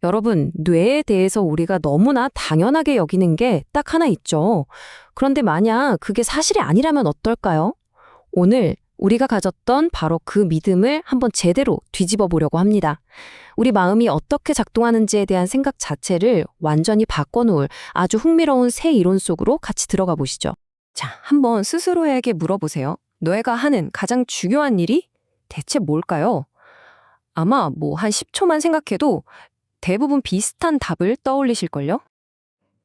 여러분, 뇌에 대해서 우리가 너무나 당연하게 여기는 게 딱 하나 있죠. 그런데 만약 그게 사실이 아니라면 어떨까요? 오늘 우리가 가졌던 바로 그 믿음을 한번 제대로 뒤집어 보려고 합니다. 우리 마음이 어떻게 작동하는지에 대한 생각 자체를 완전히 바꿔놓을 아주 흥미로운 새 이론 속으로 같이 들어가 보시죠. 자, 한번 스스로에게 물어보세요. 너희가 하는 가장 중요한 일이 대체 뭘까요? 아마 한 10초만 생각해도 대부분 비슷한 답을 떠올리실걸요?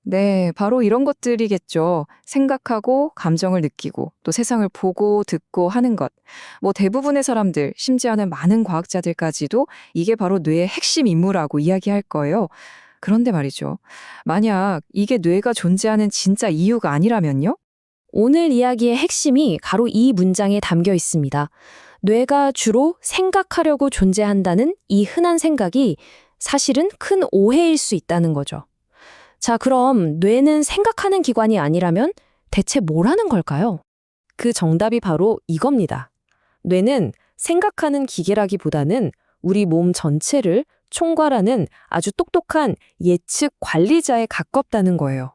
네, 바로 이런 것들이겠죠. 생각하고 감정을 느끼고 또 세상을 보고 듣고 하는 것. 대부분의 사람들, 심지어는 많은 과학자들까지도 이게 바로 뇌의 핵심 임무라고 이야기할 거예요. 그런데 말이죠. 만약 이게 뇌가 존재하는 진짜 이유가 아니라면요? 오늘 이야기의 핵심이 바로 이 문장에 담겨 있습니다. 뇌가 주로 생각하려고 존재한다는 이 흔한 생각이 사실은 큰 오해일 수 있다는 거죠. 자, 그럼 뇌는 생각하는 기관이 아니라면 대체 뭘 하는 걸까요? 그 정답이 바로 이겁니다. 뇌는 생각하는 기계라기보다는 우리 몸 전체를 총괄하는 아주 똑똑한 예측 관리자에 가깝다는 거예요.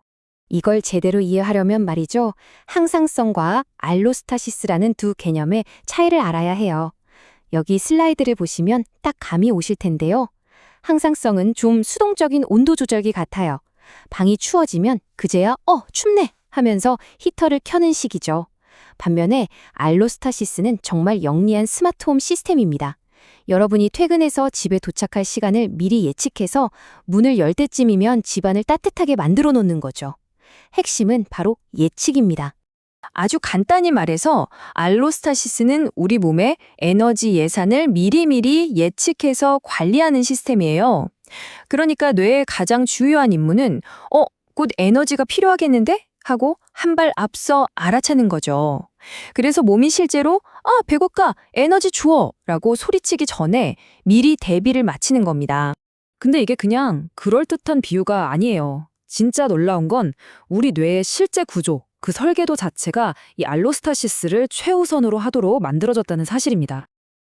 이걸 제대로 이해하려면 말이죠. 항상성과 알로스타시스라는 두 개념의 차이를 알아야 해요. 여기 슬라이드를 보시면 딱 감이 오실 텐데요. 항상성은 좀 수동적인 온도 조절기 같아요. 방이 추워지면 그제야 춥네 하면서 히터를 켜는 식이죠. 반면에 알로스타시스는 정말 영리한 스마트홈 시스템입니다. 여러분이 퇴근해서 집에 도착할 시간을 미리 예측해서 문을 열 때쯤이면 집안을 따뜻하게 만들어 놓는 거죠. 핵심은 바로 예측입니다. 아주 간단히 말해서 알로스타시스는 우리 몸의 에너지 예산을 미리미리 예측해서 관리하는 시스템이에요. 그러니까 뇌의 가장 주요한 임무는 곧 에너지가 필요하겠는데? 하고 한 발 앞서 알아차는 거죠. 그래서 몸이 실제로 배고파, 에너지 주어! 라고 소리치기 전에 미리 대비를 마치는 겁니다. 근데 이게 그냥 그럴듯한 비유가 아니에요. 진짜 놀라운 건 우리 뇌의 실제 구조, 그 설계도 자체가 이 알로스타시스를 최우선으로 하도록 만들어졌다는 사실입니다.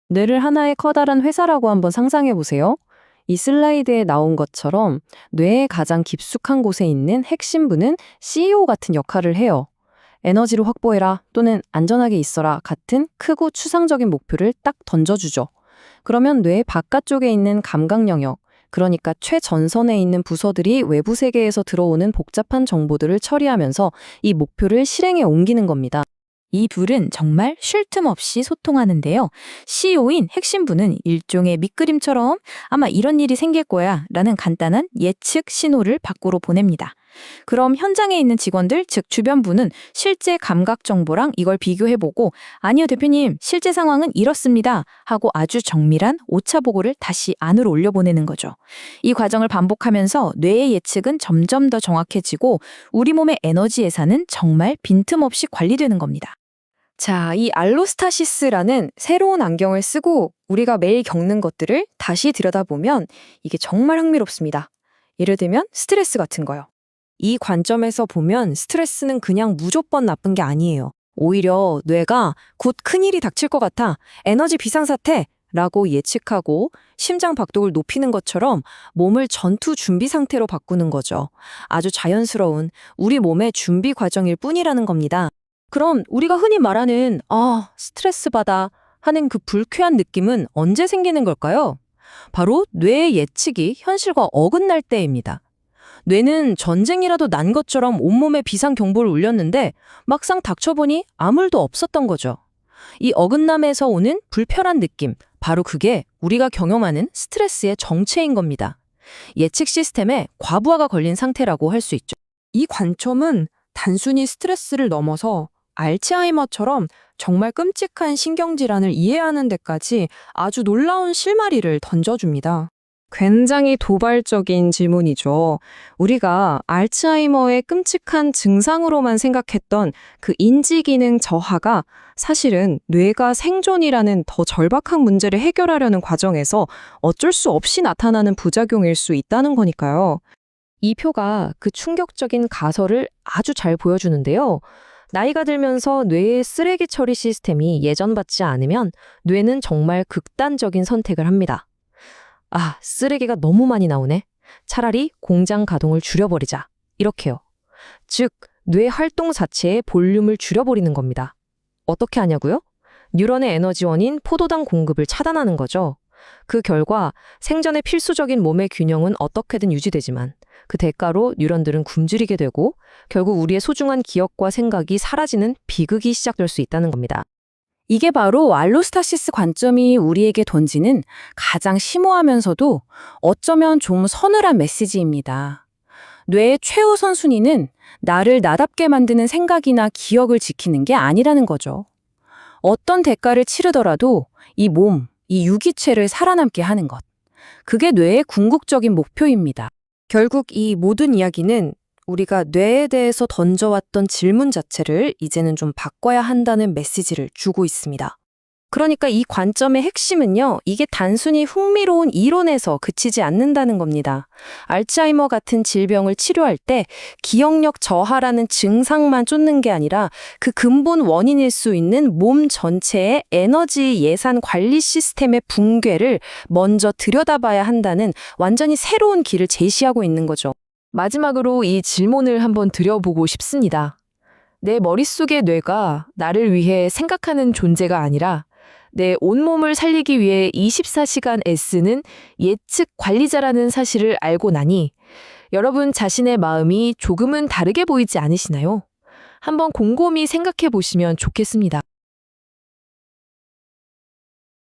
뇌를 하나의 커다란 회사라고 한번 상상해 보세요. 이 슬라이드에 나온 것처럼 뇌의 가장 깊숙한 곳에 있는 핵심부는 CEO 같은 역할을 해요. 에너지를 확보해라 또는 안전하게 있어라 같은 크고 추상적인 목표를 딱 던져주죠. 그러면 뇌 바깥쪽에 있는 감각 영역, 그러니까 최전선에 있는 부서들이 외부 세계에서 들어오는 복잡한 정보들을 처리하면서 이 목표를 실행에 옮기는 겁니다. 이 둘은 정말 쉴 틈 없이 소통하는데요. CEO인 핵심부는 일종의 밑그림처럼 아마 이런 일이 생길 거야 라는 간단한 예측 신호를 밖으로 보냅니다. 그럼 현장에 있는 직원들, 즉 주변부는 실제 감각 정보랑 이걸 비교해보고 아니요 대표님, 실제 상황은 이렇습니다 하고 아주 정밀한 오차 보고를 다시 안으로 올려보내는 거죠. 이 과정을 반복하면서 뇌의 예측은 점점 더 정확해지고 우리 몸의 에너지 예산은 정말 빈틈없이 관리되는 겁니다. 자, 이 알로스타시스라는 새로운 안경을 쓰고 우리가 매일 겪는 것들을 다시 들여다보면 이게 정말 흥미롭습니다. 예를 들면 스트레스 같은 거요. 이 관점에서 보면 스트레스는 그냥 무조건 나쁜 게 아니에요. 오히려 뇌가 곧 큰일이 닥칠 것 같아, 에너지 비상사태! 라고 예측하고 심장 박동을 높이는 것처럼 몸을 전투 준비 상태로 바꾸는 거죠. 아주 자연스러운 우리 몸의 준비 과정일 뿐이라는 겁니다. 그럼 우리가 흔히 말하는 스트레스 받아 하는 그 불쾌한 느낌은 언제 생기는 걸까요? 바로 뇌의 예측이 현실과 어긋날 때입니다. 뇌는 전쟁이라도 난 것처럼 온몸에 비상 경보를 울렸는데 막상 닥쳐보니 아무 일도 없었던 거죠. 이 어긋남에서 오는 불편한 느낌, 바로 그게 우리가 경험하는 스트레스의 정체인 겁니다. 예측 시스템에 과부하가 걸린 상태라고 할 수 있죠. 이 관점은 단순히 스트레스를 넘어서 알츠하이머처럼 정말 끔찍한 신경질환을 이해하는 데까지 아주 놀라운 실마리를 던져줍니다. 굉장히 도발적인 질문이죠. 우리가 알츠하이머의 끔찍한 증상으로만 생각했던 그 인지기능 저하가 사실은 뇌가 생존이라는 더 절박한 문제를 해결하려는 과정에서 어쩔 수 없이 나타나는 부작용일 수 있다는 거니까요. 이 표가 그 충격적인 가설을 아주 잘 보여주는데요. 나이가 들면서 뇌의 쓰레기 처리 시스템이 예전같지 않으면 뇌는 정말 극단적인 선택을 합니다. 쓰레기가 너무 많이 나오네. 차라리 공장 가동을 줄여버리자. 이렇게요. 즉, 뇌 활동 자체의 볼륨을 줄여버리는 겁니다. 어떻게 하냐고요? 뉴런의 에너지원인 포도당 공급을 차단하는 거죠. 그 결과 생전에 필수적인 몸의 균형은 어떻게든 유지되지만 그 대가로 뉴런들은 굶주리게 되고 결국 우리의 소중한 기억과 생각이 사라지는 비극이 시작될 수 있다는 겁니다. 이게 바로 알로스타시스 관점이 우리에게 던지는 가장 심오하면서도 어쩌면 좀 서늘한 메시지입니다. 뇌의 최우선 순위는 나를 나답게 만드는 생각이나 기억을 지키는 게 아니라는 거죠. 어떤 대가를 치르더라도 이 몸, 이 유기체를 살아남게 하는 것. 그게 뇌의 궁극적인 목표입니다. 결국 이 모든 이야기는 우리가 뇌에 대해서 던져왔던 질문 자체를 이제는 좀 바꿔야 한다는 메시지를 주고 있습니다. 그러니까 이 관점의 핵심은요, 이게 단순히 흥미로운 이론에서 그치지 않는다는 겁니다. 알츠하이머 같은 질병을 치료할 때 기억력 저하라는 증상만 쫓는 게 아니라 그 근본 원인일 수 있는 몸 전체의 에너지 예산 관리 시스템의 붕괴를 먼저 들여다봐야 한다는 완전히 새로운 길을 제시하고 있는 거죠. 마지막으로 이 질문을 한번 드려보고 싶습니다. 내 머릿속의 뇌가 나를 위해 생각하는 존재가 아니라 내 온몸을 살리기 위해 24시간 애쓰는 예측 관리자라는 사실을 알고 나니 여러분 자신의 마음이 조금은 다르게 보이지 않으시나요? 한번 곰곰이 생각해 보시면 좋겠습니다.